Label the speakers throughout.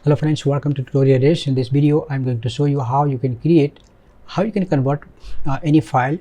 Speaker 1: Hello friends, welcome to tutorial days. In this video I'm going to show you how you can convert any file.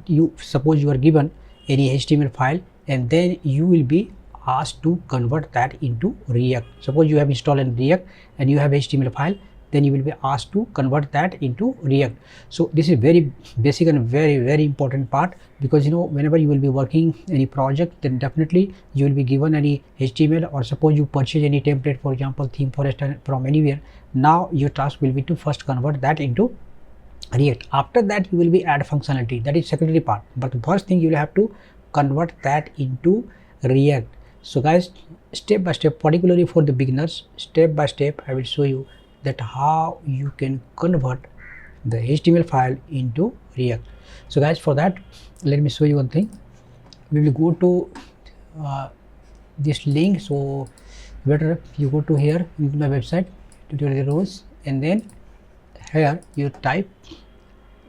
Speaker 1: You suppose you are given any HTML file and then you will be asked to convert that into React. Suppose you have installed in React and you have HTML file, then you will be asked to convert that into React. So this is very basic and very important part, because whenever you will be working any project, then definitely you will be given any HTML, or suppose you purchase any template, for example theme forest from anywhere. Now your task will be to first convert that into React. After that you will be add functionality, that is secondary part, but the first thing you will have to convert that into React. So guys, step by step, particularly for the beginners, step by step I will show you that how you can convert the HTML file into React. So guys, for that let me show you one thing. We will go to this link, so better you go to here into my website tutorial rows, and then here you type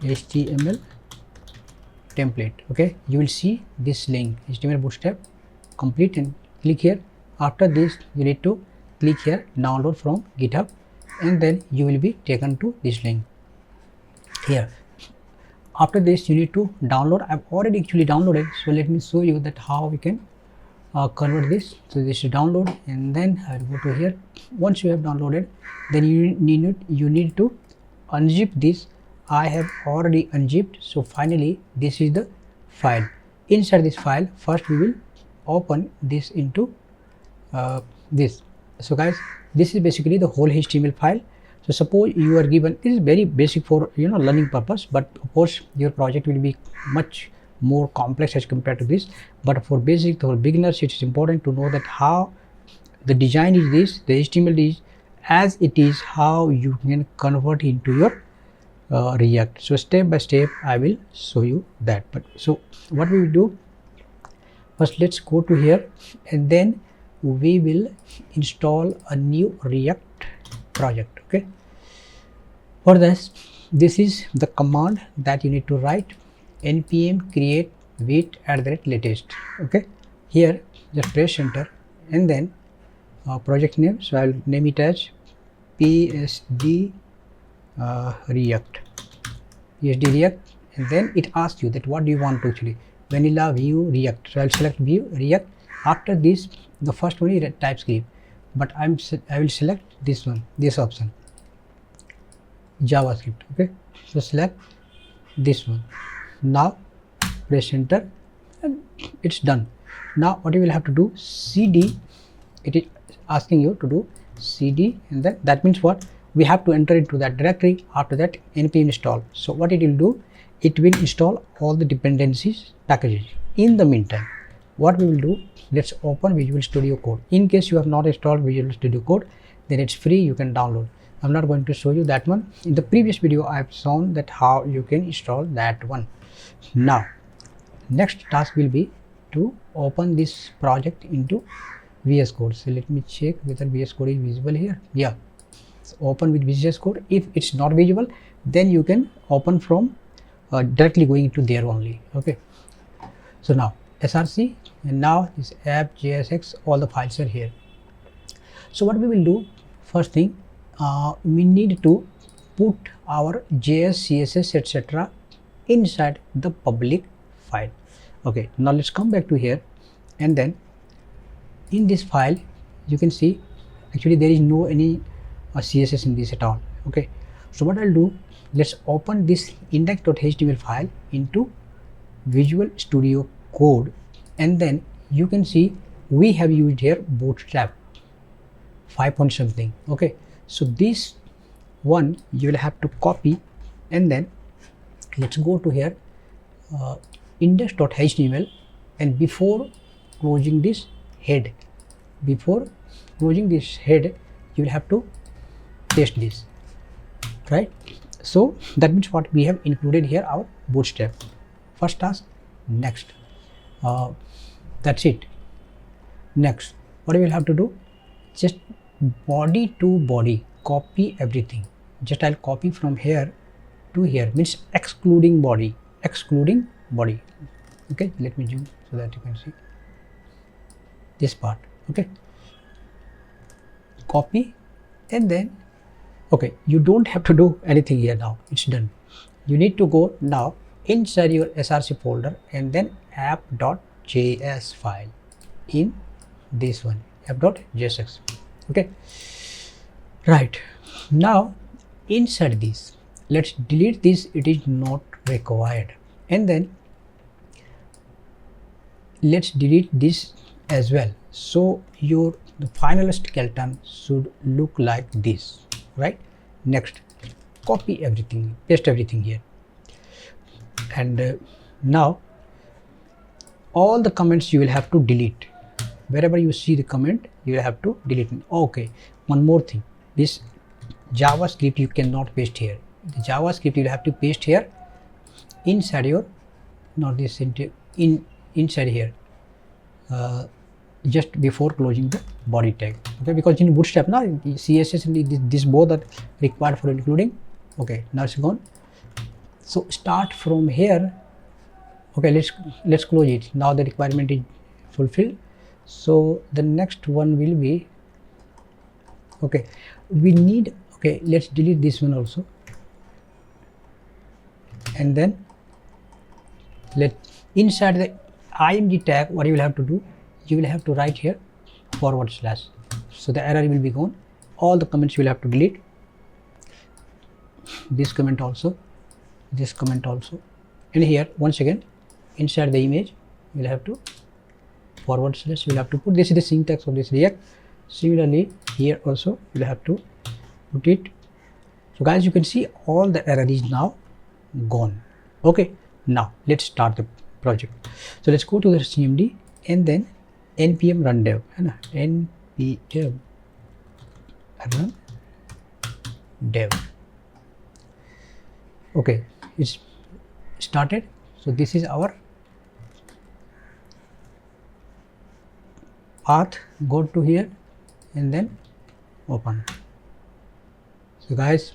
Speaker 1: HTML template. Okay, you will see this link HTML Bootstrap complete, and click here. After this you need to click here download from GitHub, and then you will be taken to this link here. After this you need to download. I've already actually downloaded, so let me show you that how we can convert this. So this is download, and then I will go to here. Once you have downloaded, then you need to unzip this. I have already unzipped. So finally this is the file. Inside this file, first we will open this into this. So guys, this is basically the whole HTML file. So suppose you are given, this is very basic for learning purpose, but of course your project will be much more complex as compared to this. But for basic, for beginners, it is important to know that how the design is this, the HTML is as it is, how you can convert into your React. So step by step I will show you that. But so what we will do, first let's go to here, and then we will install a new React project. Okay, for this is the command that you need to write: npm create Vite @latest. Okay, here just press enter, and then project name, so I will name it as PSD React, and then it asks you that what do you want to actually, vanilla, Vue, React. So I will select Vue, React. After this, the first one is TypeScript, but I will select this one, this option, JavaScript. Okay, so select this one. Now press enter, and it's done. Now what you will have to do, cd, it is asking you to do cd, and then that means what, we have to enter into that directory. After that npm install. So what it will do, it will install all the dependencies packages. In the meantime, what we will do, let's open Visual Studio Code. In case you have not installed Visual Studio Code, then it's free, you can download. I'm not going to show you that one. In the previous video I have shown that how you can install that one. Now next task will be to open this project into VS Code. So let me check whether VS Code is visible here. Yeah, so open with VS Code. If it's not visible, then you can open from directly going to there only. Okay, so now src, and now this app.jsx, all the files are here. So what we will do, first thing, we need to put our JS, CSS, etc. inside the public file. Okay, now let's come back to here, and then in this file you can see actually there is no any CSS in this at all. Okay, so what I'll do, let's open this index.html file into Visual Studio Code, and then you can see we have used here Bootstrap 5 point something. Okay, so this one you will have to copy, and then let's go to here index.html, and before closing this head, you will have to paste this, right? So that means what we have included here, our Bootstrap. First task, next, that's it. Next, what you will have to do, just body to body copy everything. Just I'll copy from here to here, means excluding body. Okay, let me zoom so that you can see this part. Okay, copy and then okay, you don't have to do anything here now, it's done. You need to go now inside your src folder and then app.js file in this one, app.js. Okay, right. Now inside this, let's delete this, it is not required, and then let's delete this as well. So the final skeleton should look like this, right? Next, copy everything, paste everything here, and now all the comments you will have to delete. Wherever you see the comment, you will have to delete it. Okay, one more thing, this JavaScript you cannot paste here. The JavaScript you will have to paste here inside your, not this inside here, just before closing the body tag. Okay, because in Bootstrap now CSS and this both are required for including. Okay, now it's gone. So start from here. Okay, let's close it. Now the requirement is fulfilled. So the next one will be, okay, we need, okay, let's delete this one also, and then let inside the img tag, what you will have to do, you will have to write here /. So the error will be gone. All the comments you will have to delete. This comment also, this comment also, and here once again inside the image you will have to /. You will have to put, this is the syntax of this React. Similarly here also you will have to put it. So guys, you can see all the error is now gone. Okay, now let's start the project. So let's go to the cmd and then npm run dev, npm run dev. Okay, it's started. So this is our path. Go to here and then open. So guys,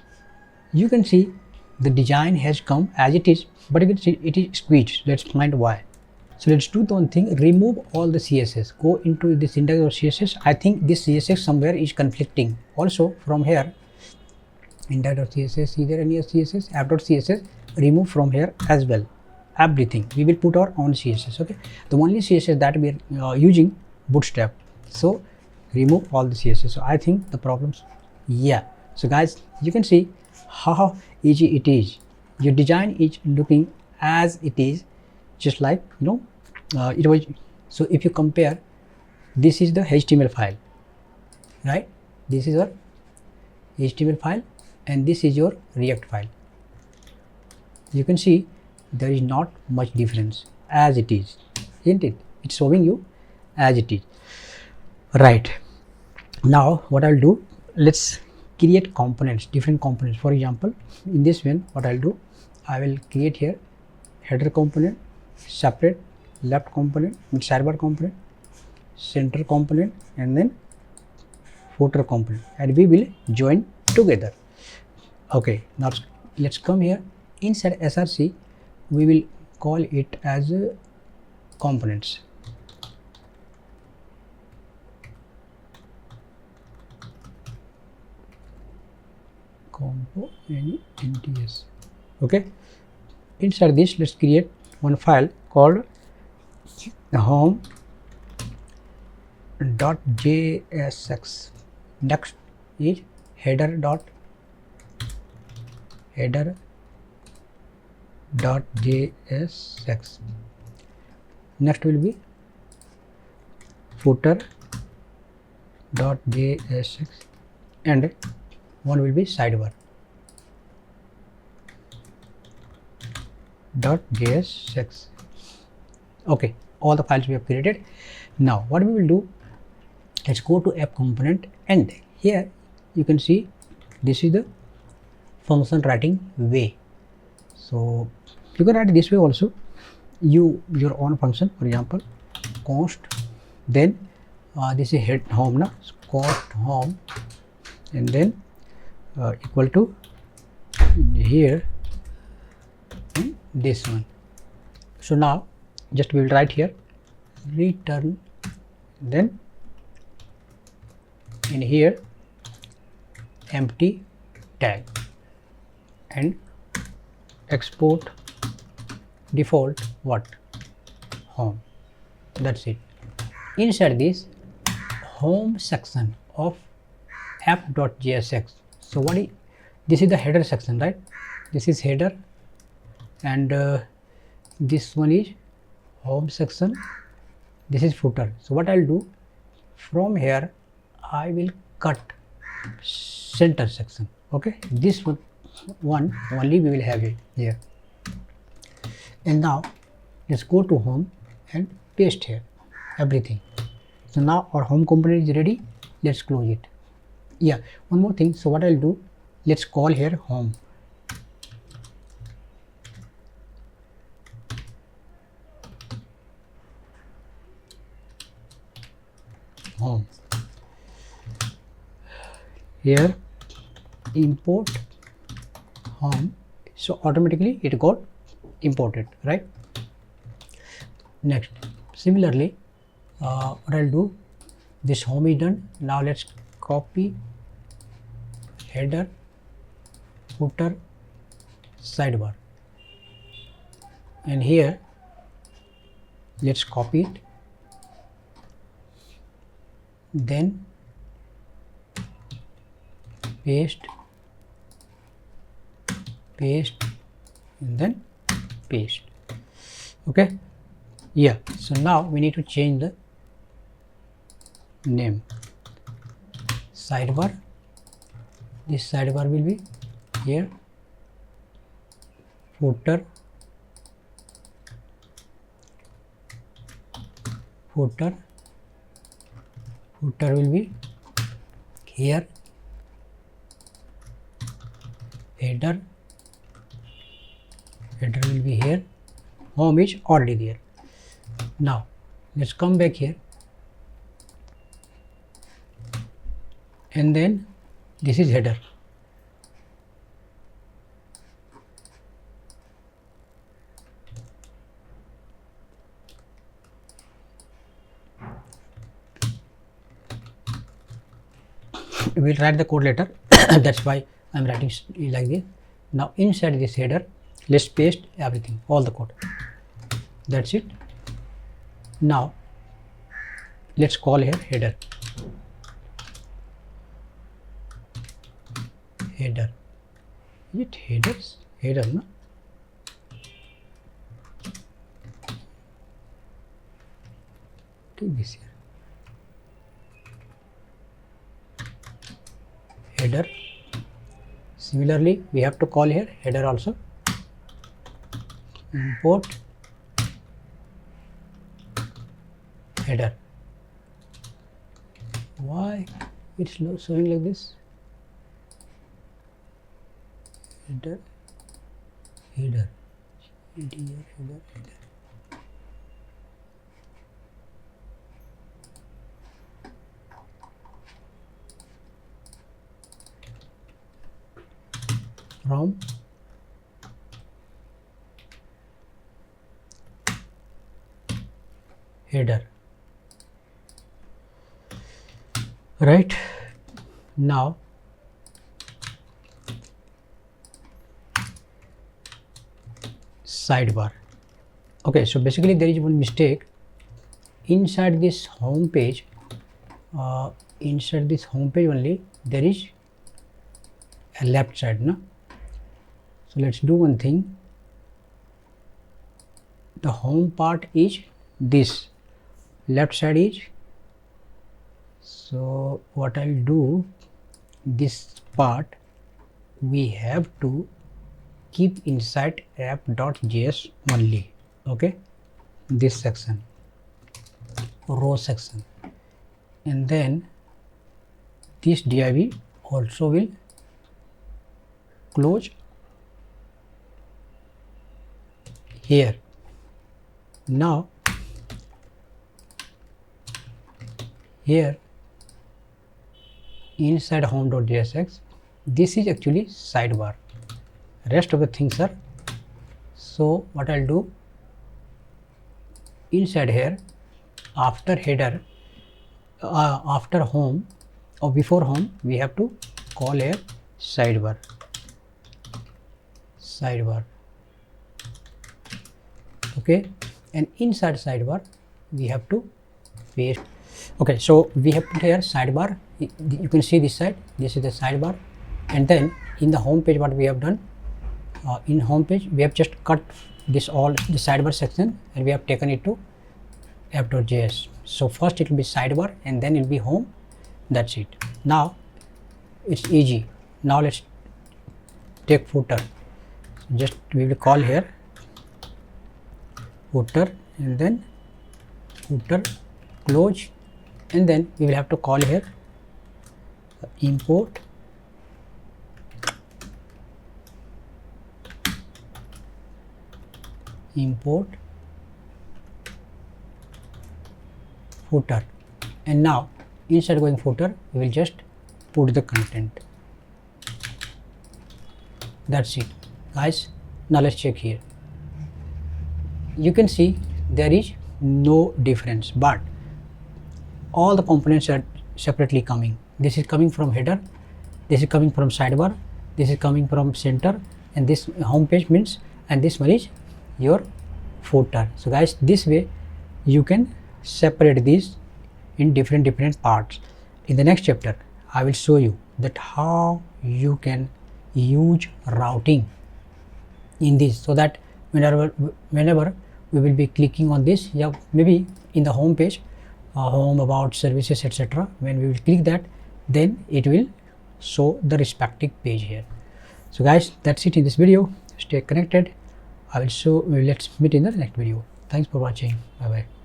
Speaker 1: you can see the design has come as it is, but you can see it is squeezed. Let's find why. So let's do one thing, remove all the CSS, go into the syntax of CSS. I think this CSS somewhere is conflicting. Also from here, index.css, is there any CSS? App.css, remove from here as well. Everything, we will put our own CSS. Okay, the only CSS that we are using Bootstrap. So remove all the CSS. So I think the problems, yeah. So guys, you can see how easy it is. Your design is looking as it is, just like it was. So if you compare, this is the HTML file, right? This is your HTML file and this is your React file. You can see there is not much difference as it is, isn't it? It's showing you as it is, right? Now what I'll do, let's create components, different components. For example, in this one, what I'll do, I will create here header component, separate left component, sidebar component, center component, and then footer component, and we will join together. Okay, now let's come here inside src. We will call it as components. Compo nts. Okay, inside this, let's create one file called home.jsx. next is header.jsx. next will be footer.jsx, and one will be sidebar .jsx. Okay, all the files we have created. Now what we will do, let's go to app component, and here you can see this is the function writing way. So you can write this way also, your own function. For example, const, then this is head home now, const home, and then equal to here this one. So now just we will write here return, then in here empty tag and export default what home. That's it. Inside this home section of app.jsx, so what is this? Is the header section, right? This is header and this one is home section, this is footer. So what I'll do, from here I will cut center section. Okay, this one only we will have it here. And now let's go to home and paste here everything. So now our home component is ready. Let's close it. Yeah, one more thing. So what I'll do, let's call here home. Home. Here import home. So automatically it got imported, right? Next, similarly, what I'll do, this home is done. Now let's copy header, footer, sidebar, and here let's copy it, then paste, and then paste. Okay, yeah. So now we need to change the name. Sidebar, this sidebar will be here, footer will be here, header will be here, home is already there. Now let's come back here, and then this is header. We will write the code later. That's why I'm writing like this. Now inside this header, let's paste everything, all the code. That's it. Now let's call here header. Header. Is it headers? Header, no? Take this here. Header. Similarly, we have to call here header also. Import header. Why it's showing like this? Header. From header, right? Now sidebar. Okay, so basically there is one mistake inside this home page. Inside this home page only there is a left side, no? So let's do one thing. The home part is this, left side is. So what I'll do, this part we have to keep inside app.js only. Okay, this section, row section, and then this div also will close here. Now here inside home.jsx, this is actually sidebar, rest of the things are. So what I'll do, inside here, after header, after home or before home, we have to call here sidebar. Okay, and inside sidebar we have to paste. Okay, so we have put here sidebar. You can see this side, this is the sidebar, and then in the home page what we have done, in home page we have just cut this all the sidebar section and we have taken it to app.js. So first it will be sidebar and then it will be home. That's it. Now it's easy. Now let's take footer. So just we will call here footer and then footer close, and then we will have to call here import footer, and now inside going footer we will just put the content. That's it, guys. Now let's check here. You can see there is no difference, but all the components are separately coming. This is coming from header, this is coming from sidebar, this is coming from center, and this home page means, and this one is your footer. So guys, this way you can separate these in different parts. In the next chapter I will show you that how you can use routing in this, so that whenever we will be clicking on this, yeah, maybe in the home page, home, about, services, etc., when we will click that, then it will show the respective page here. So guys, that's it in this video. Stay connected. I will show, let's meet in the next video. Thanks for watching. Bye bye.